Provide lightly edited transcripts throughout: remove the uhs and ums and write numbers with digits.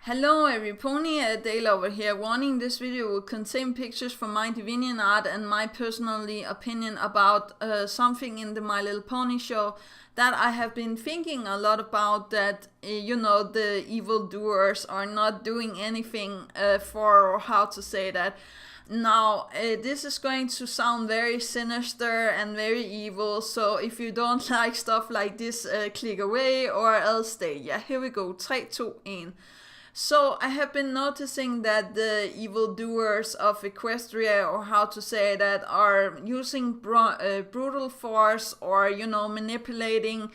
Hello everypony, Dale over here. Warning: this video will contain pictures from my Divinian art and my personally opinion about something in the My Little Pony show that I have been thinking a lot about, that the evildoers are not doing anything for, or how to say that. Now, this is going to sound very sinister and very evil, so if you don't like stuff like this, click away or else stay. Yeah, here we go. 3, 2, 1. So I have been noticing that the evildoers of Equestria, or how to say that, are using brutal force, or manipulating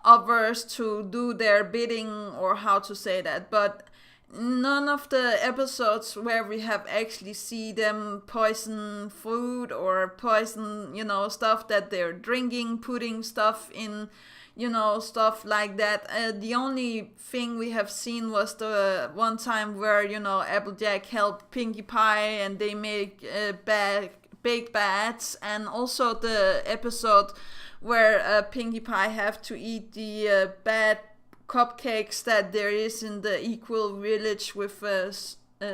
others to do their bidding, or how to say that. But none of the episodes where we have actually see them poison food or poison stuff that they're drinking, putting stuff in, stuff like that. The only thing we have seen was the one time where Applejack helped Pinkie Pie and they make baked bats, and also the episode where Pinkie Pie have to eat the bad cupcakes that there is in the Equal Village with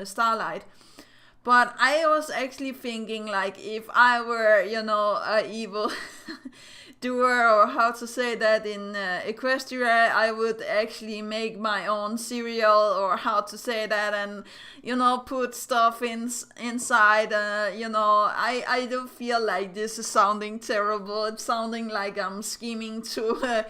Starlight. But I was actually thinking, like, if I were, a evil doer, or how to say that, in Equestria, I would actually make my own cereal, or how to say that, and, put stuff inside. I do feel like this is sounding terrible. It's sounding like I'm scheming to,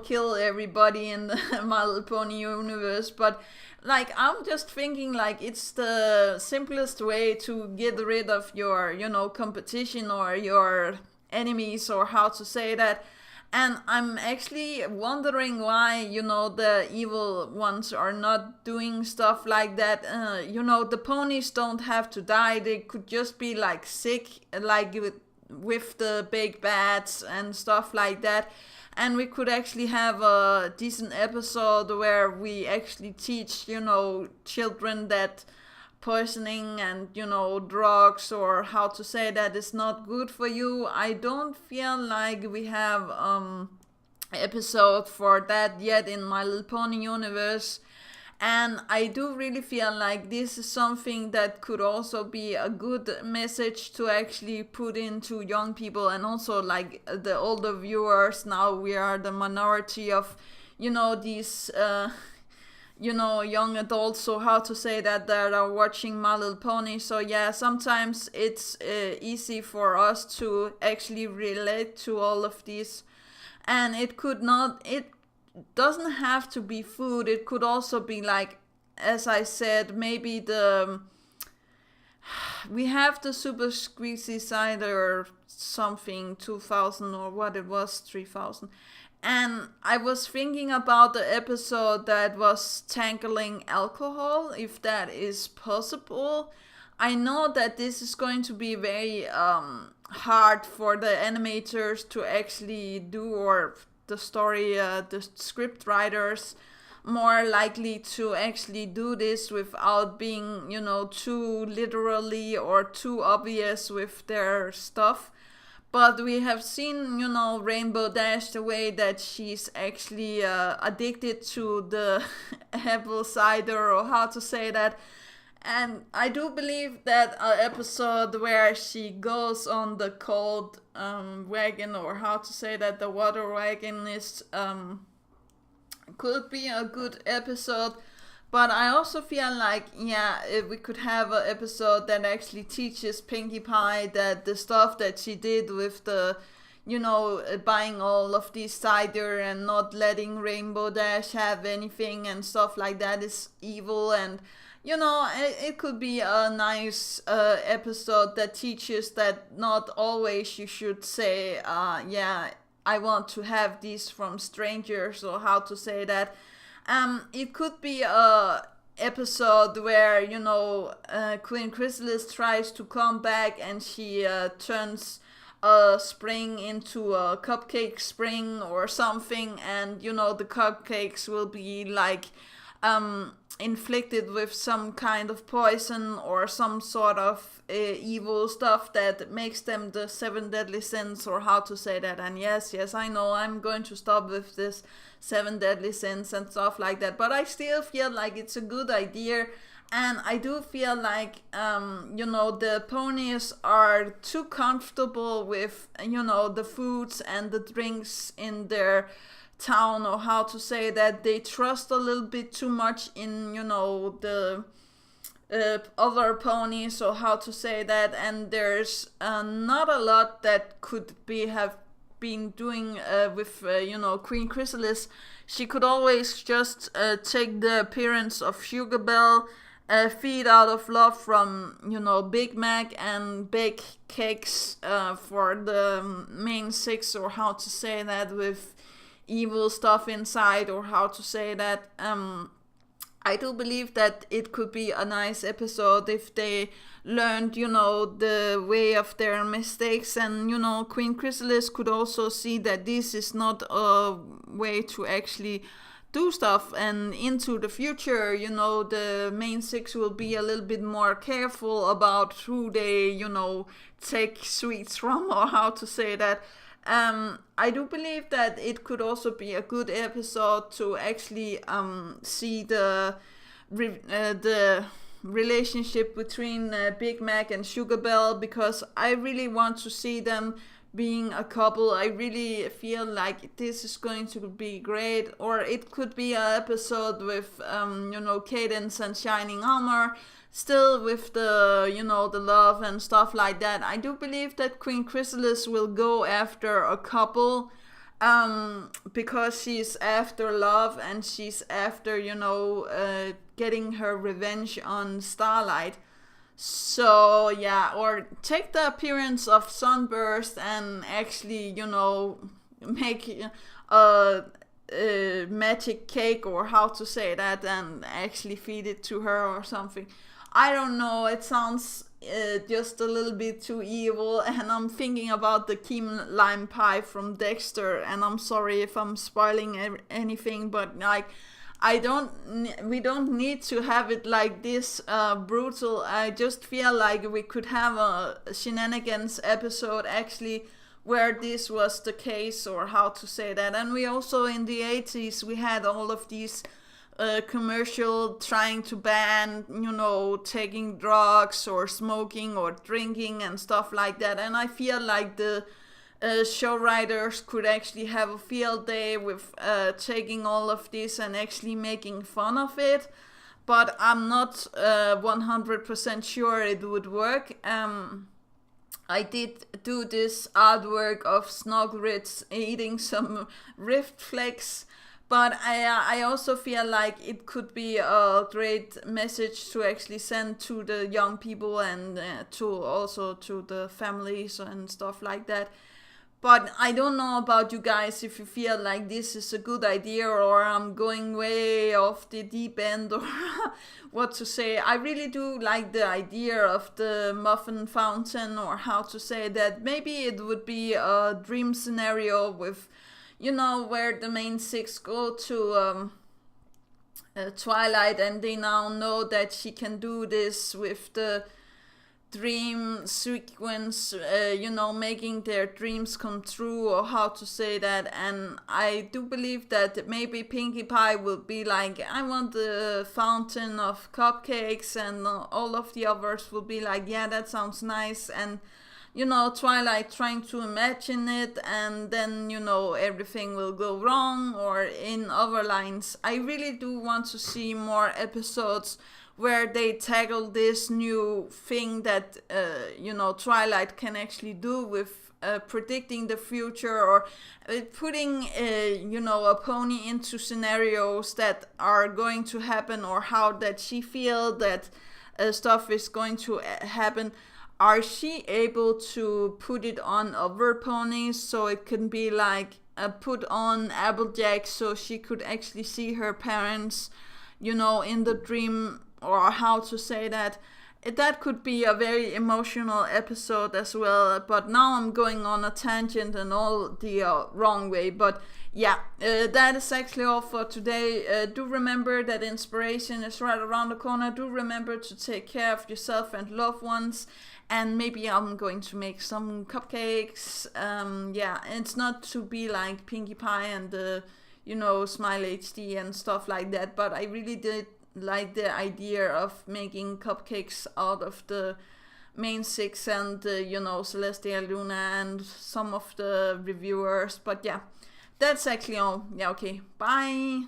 kill everybody in the My Little Pony universe. But like, I'm just thinking, like, it's the simplest way to get rid of your, competition or your enemies, or how to say that. And I'm actually wondering why, the evil ones are not doing stuff like that. The ponies don't have to die. They could just be, like, sick, like with the big bats and stuff like that. And we could actually have a decent episode where we actually teach, children that poisoning and, drugs, or how to say that, is not good for you. I don't feel like we have episode for that yet in My Little Pony universe. And I do really feel like this is something that could also be a good message to actually put into young people, and also like the older viewers. Now we are the minority of, these, young adults, so how to say that are watching My Little Pony. So yeah, sometimes it's easy for us to actually relate to all of these. And it doesn't have to be food. It could also be, like, as I said, maybe we have the super squeezy cider something 2000, or what it was, 3000. And I was thinking about the episode that was tackling alcohol, if that is possible. I know that this is going to be very hard for the animators to actually do, or the story, the script writers, more likely to actually do this without being, too literally or too obvious with their stuff. But we have seen, Rainbow Dash, the way that she's actually addicted to the apple cider, or how to say that. And I do believe that an episode where she goes on the cold wagon, or how to say that, the water wagon, is could be a good episode. But I also feel like, if we could have an episode that actually teaches Pinkie Pie that the stuff that she did with the, buying all of these cider and not letting Rainbow Dash have anything and stuff like that is evil. And it could be a nice episode that teaches that not always you should say, I want to have these from strangers, or how to say that. It could be a episode where, Queen Chrysalis tries to come back, and she turns a spring into a cupcake spring or something, and, the cupcakes will be like, inflicted with some kind of poison or some sort of evil stuff that makes them the 7 deadly sins, or how to say that. And yes, I know I'm going to stop with this 7 deadly sins and stuff like that, but I still feel like it's a good idea. And I do feel like, the ponies are too comfortable with, the foods and the drinks in their town, or how to say that. They trust a little bit too much in, the other ponies, or how to say that. And there's not a lot that could have been doing with, Queen Chrysalis. She could always just take the appearance of Sugar Belle, feed out of love from, Big Mac, and bake cakes for the main 6, or how to say that, with evil stuff inside, or how to say that. I do believe that it could be a nice episode if they learned, the way of their mistakes, and, Queen Chrysalis could also see that this is not a way to actually do stuff, and into the future, the main 6 will be a little bit more careful about who they, take sweets from, or how to say that. I do believe that it could also be a good episode to actually see the relationship between Big Mac and Sugar Belle, because I really want to see them being a couple. I really feel like this is going to be great. Or it could be an episode with Cadence and Shining Armor, still with the the love and stuff like that. I do believe that Queen Chrysalis will go after a couple, because she's after love, and she's after getting her revenge on Starlight. So yeah, or take the appearance of Sunburst and actually make a magic cake, or how to say that, and actually feed it to her or something. I don't know, it sounds just a little bit too evil, and I'm thinking about the key lime pie from Dexter, and I'm sorry if I'm spoiling anything, but like, we don't need to have it like this brutal. I just feel like we could have a shenanigans episode actually where this was the case, or how to say that. And we also, in the 80s, we had all of these commercial trying to ban, taking drugs or smoking or drinking and stuff like that. And I feel like the show writers could actually have a field day with taking all of this and actually making fun of it. But I'm not 100% sure it would work. I did do this artwork of Snoggritz eating some Rift Flakes, but I also feel like it could be a great message to actually send to the young people, and also to the families and stuff like that. But I don't know about you guys, if you feel like this is a good idea, or I'm going way off the deep end, or what to say. I really do like the idea of the muffin fountain, or how to say that. Maybe it would be a dream scenario with, where the main 6 go to Twilight, and they now know that she can do this with the dream sequence, making their dreams come true, or how to say that. And I do believe that maybe Pinkie Pie will be like, I want the fountain of cupcakes, and all of the others will be like, yeah, that sounds nice. And Twilight trying to imagine it, and then everything will go wrong. Or in other lines, I really do want to see more episodes where they tackle this new thing that Twilight can actually do with predicting the future, or putting a pony into scenarios that are going to happen, or how that she feel that stuff is going to happen. Are she able to put it on other ponies, so it can be like put on Applejack, so she could actually see her parents in the dream, or how to say that. that could be a very emotional episode as well, but now I'm going on a tangent and all the wrong way. But yeah, that is actually all for today. Do remember that inspiration is right around the corner. Do remember to take care of yourself and loved ones, and maybe I'm going to make some cupcakes. Yeah, it's not to be like Pinkie Pie and the, Smile HD and stuff like that, but I really did like the idea of making cupcakes out of the main six and Celestia, Luna, and some of the reviewers. But yeah, that's actually all. Yeah, okay, bye.